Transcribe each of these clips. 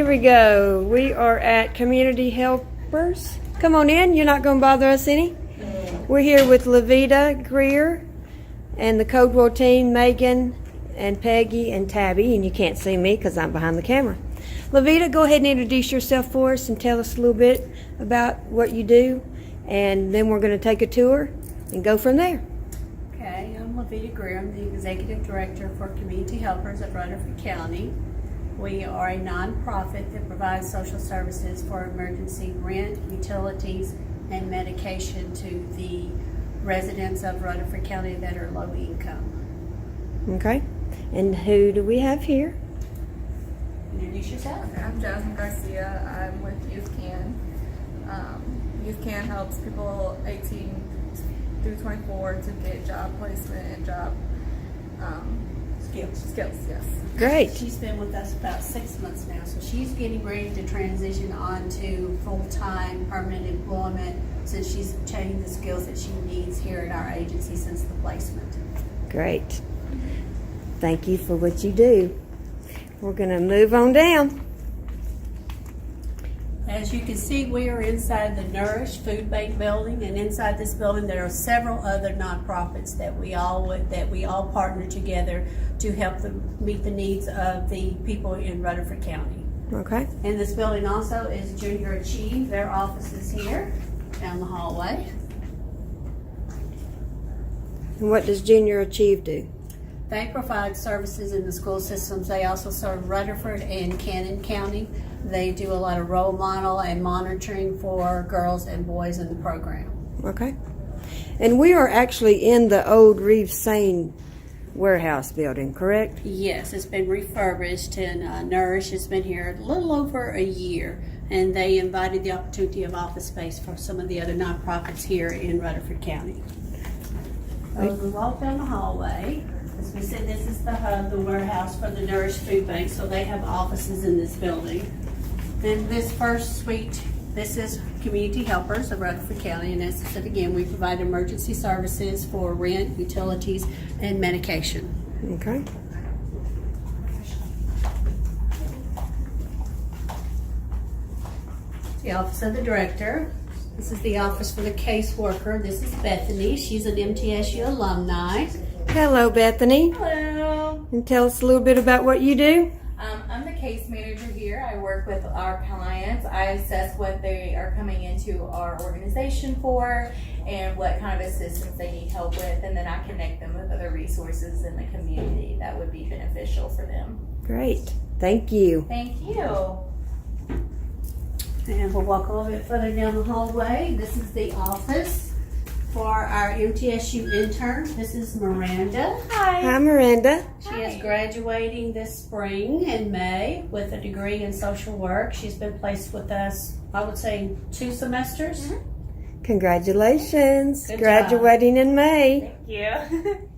we go. We are at Community Helpers. Come on in. You're not going to bother us any. We're here with Levita Greer and the Coldwell team, Megan and Peggy and Tabby. And you can't see me because I'm behind the camera. Levita, go ahead and introduce yourself for us and tell us a little bit about what you do. And then we're going to take a tour and go from there. Okay, I'm Levita Greer. I'm the Executive Director for Community Helpers of Rutherford County. We are a nonprofit that provides social services for emergency rent, utilities, and medication to the residents of Rutherford County that are low income. Okay. And who do we have here? Introduce yourself. I'm Jasmine Garcia. I'm with Youth Can. Youth Can helps people 18 through 24 to get job placement and job skills, yes. Great. She's been with us about 6 months now, so she's getting ready to transition on to full-time permanent employment since she's obtained the skills that she needs here at our agency since the placement. Great. Thank you for what you do. We're going to move on down. As you can see, we are inside the Nourish Food Bank building, and inside this building there are several other nonprofits that we all partner together to help meet the needs of the people in Rutherford County. Okay. In this building also is Junior Achieve. Their office is here down the hallway. And what does Junior Achieve do? They provide services in the school systems. They also serve Rutherford and Cannon County. They do a lot of role model and monitoring for girls and boys in the program. Okay. And we are actually in the old Reeves Sane warehouse building, correct? Yes, it's been refurbished, and Nourish has been here a little over a year, and they invited the opportunity of office space for some of the other nonprofits here in Rutherford County. As we walk down the hallway, as we said, this is the hub, the warehouse for the Nourish Food Bank, so they have offices in this building. Then this first suite, this is Community Helpers of Rutherford County, and as I said again, we provide emergency services for rent, utilities, and medication. Okay. The Office of the Director. This is the office for the caseworker. This is Bethany. She's an MTSU alumni. Hello, Bethany. Hello. And tell us a little bit about what you do. I'm the case manager here. I work with our clients. I assess what they are coming into our organization for and what kind of assistance they need help with, and then I connect them with other resources in the community that would be beneficial for them. Great. Thank you. Thank you. And we'll walk a little bit further down the hallway. This is the office for our MTSU intern. This is Miranda. Hi, Miranda. She is graduating this spring in May with a degree in social work. She's been placed with us, I would say, 2 semesters. Mm-hmm. Congratulations. Good Graduating in May. Thank you.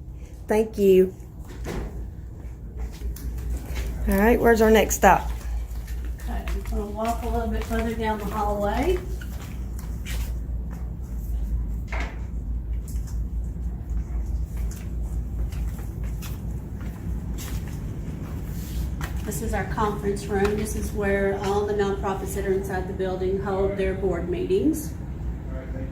Thank you. All right, where's our next stop? Okay, I'm going to walk a little bit further down the hallway. This is our conference room. This is where all the nonprofits that are inside the building hold their board meetings.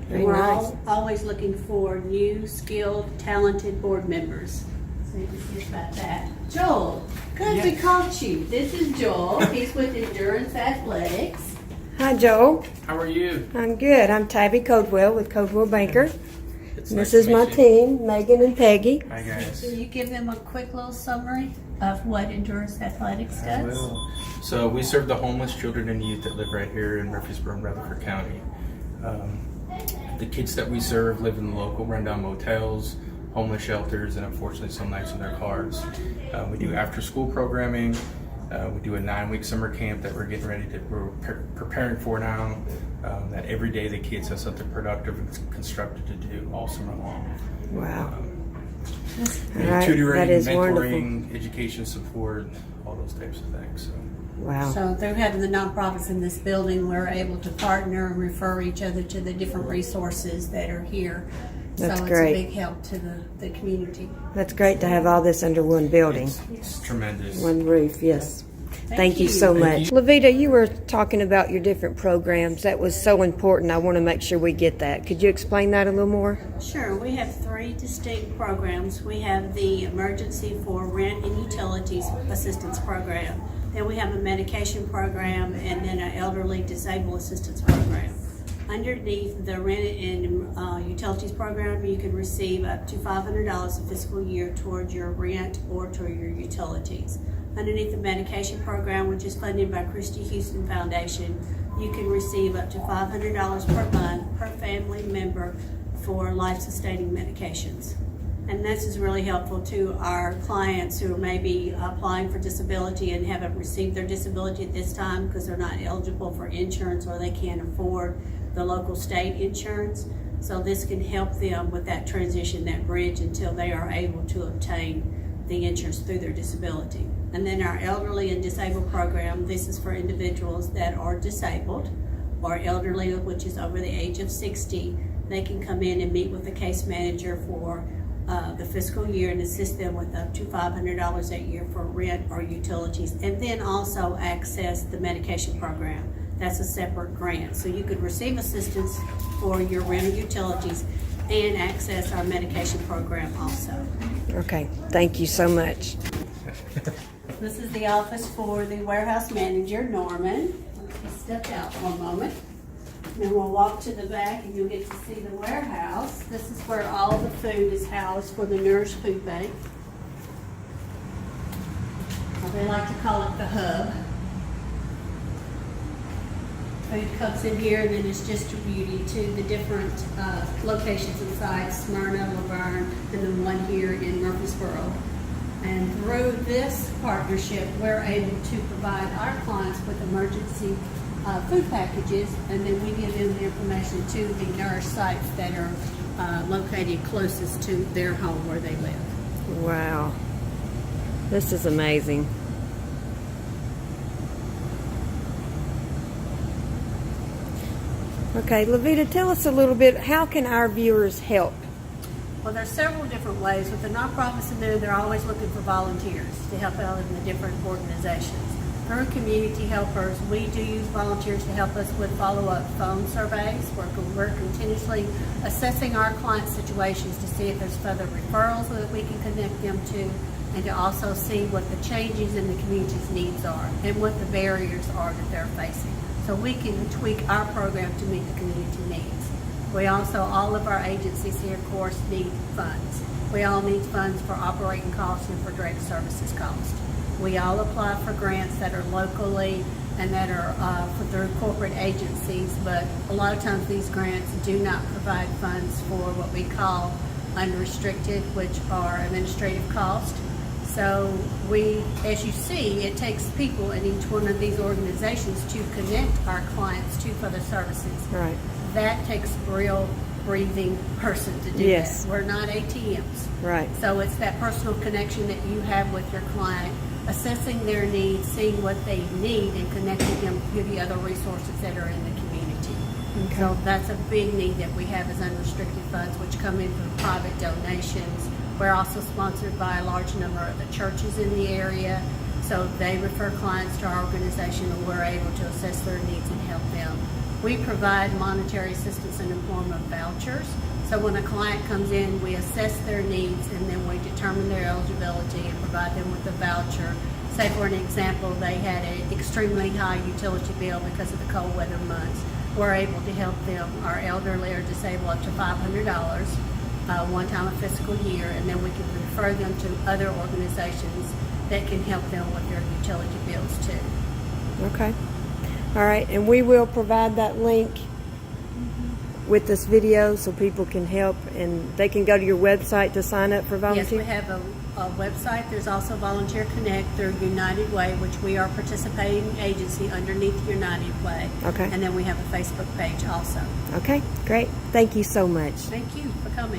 Very We're nice. always looking for new, skilled, talented board members. So you can see about that. Joel, good we caught you. This is Joel. He's with Endurance Athletics. Hi, Joel. How are you? I'm good. I'm Tabby Coldwell with Coldwell Banker. It's And nice this is to my meet you. team, Megan and Peggy. Hi guys. Can you give them a quick little summary of what Endurance Athletics I does? will. So we serve the homeless children and youth that live right here in Murfreesboro and Rutherford County. The kids that we serve live in the local rundown motels, homeless shelters, and unfortunately some nights in their cars. We do after school programming. We do a 9-week summer camp that we're preparing for now. That every day the kids have something productive and constructive to do all summer long. Wow. We do All right, tutoring, that is mentoring, education support, all those types of things. So. Wow. So through having the nonprofits in this building, we're able to partner and refer each other to the different resources that are here. That's so great. It's a big help to the community. That's great to have all this under one building. It's tremendous. One roof, yes. Thank you so much. Levita, you were talking about your different programs. That was so important. I want to make sure we get that. Could you explain that a little more? Sure. We have 3 distinct programs. We have the Emergency for Rent and Utilities Assistance Program. Then we have a medication program, and then an Elderly Disabled Assistance Program. Underneath the Rent and Utilities Program, you can receive up to $500 a fiscal year towards your rent or toward your utilities. Underneath the medication program, which is funded by Christy Houston Foundation, you can receive up to $500 per month per family member for life-sustaining medications. And this is really helpful to our clients who may be applying for disability and haven't received their disability at this time because they're not eligible for insurance or they can't afford the local state insurance. So this can help them with that transition, that bridge, until they are able to obtain the insurance through their disability. And then our Elderly and Disabled Program, this is for individuals that are disabled or elderly, which is over the age of 60. They can come in and meet with the case manager for the fiscal year and assist them with up to $500 a year for rent or utilities, and then also access the medication program. That's a separate grant. So you could receive assistance for your rent or utilities and access our medication program also. Okay, thank you so much. This is the office for the warehouse manager, Norman. He stepped out for a moment. Then we'll walk to the back and you'll get to see the warehouse. This is where all the food is housed for the Nourish Food Bank. Or they like to call it the hub. Food comes in here and then it's distributed to the different locations inside Smyrna, Laverne, and then one here in Murfreesboro. And through this partnership, we're able to provide our clients with emergency food packages, and then we give them the information to the Nourish sites that are located closest to their home where they live. Wow, this is amazing. Okay, Levita, tell us a little bit, how can our viewers help? Well, there's several different ways. With the nonprofits and they're always looking for volunteers to help out in the different organizations. Through Community Helpers, we do use volunteers to help us with follow-up phone surveys. We're continuously assessing our clients' situations to see if there's further referrals that we can connect them to, and to also see what the changes in the community's needs are and what the barriers are that they're facing. So we can tweak our program to meet the community needs. We also, all of our agencies here, of course, need funds. We all need funds for operating costs and for direct services costs. We all apply for grants that are locally and that are through corporate agencies, but a lot of times these grants do not provide funds for what we call unrestricted, which are administrative costs. So we, as you see, it takes people in each one of these organizations to connect our clients to further services. Right. That takes a real breathing person to do Yes. that. We're not ATMs. Right. So it's that personal connection that you have with your client, assessing their needs, seeing what they need, and connecting them to the other resources that are in the community. Okay. So that's a big need that we have as unrestricted funds, which come in from private donations. We're also sponsored by a large number of the churches in the area, so they refer clients to our organization and we're able to assess their needs and help them. We provide monetary assistance in the form of vouchers. So when a client comes in, we assess their needs and then we determine their eligibility and provide them with a voucher. Say for an example, they had an extremely high utility bill because of the cold weather months. We're able to help them, our elderly or disabled, up to $500 one time a fiscal year, and then we can refer them to other organizations that can help them with their utility bills too. Okay. All right, and we will provide that link with this video so people can help, and they can go to your website to sign up for volunteer? Yes, we have a website. There's also Volunteer Connect through United Way, which we are a participating agency underneath United Way. Okay. And then we have a Facebook page also. Okay, great. Thank you so much. Thank you for coming.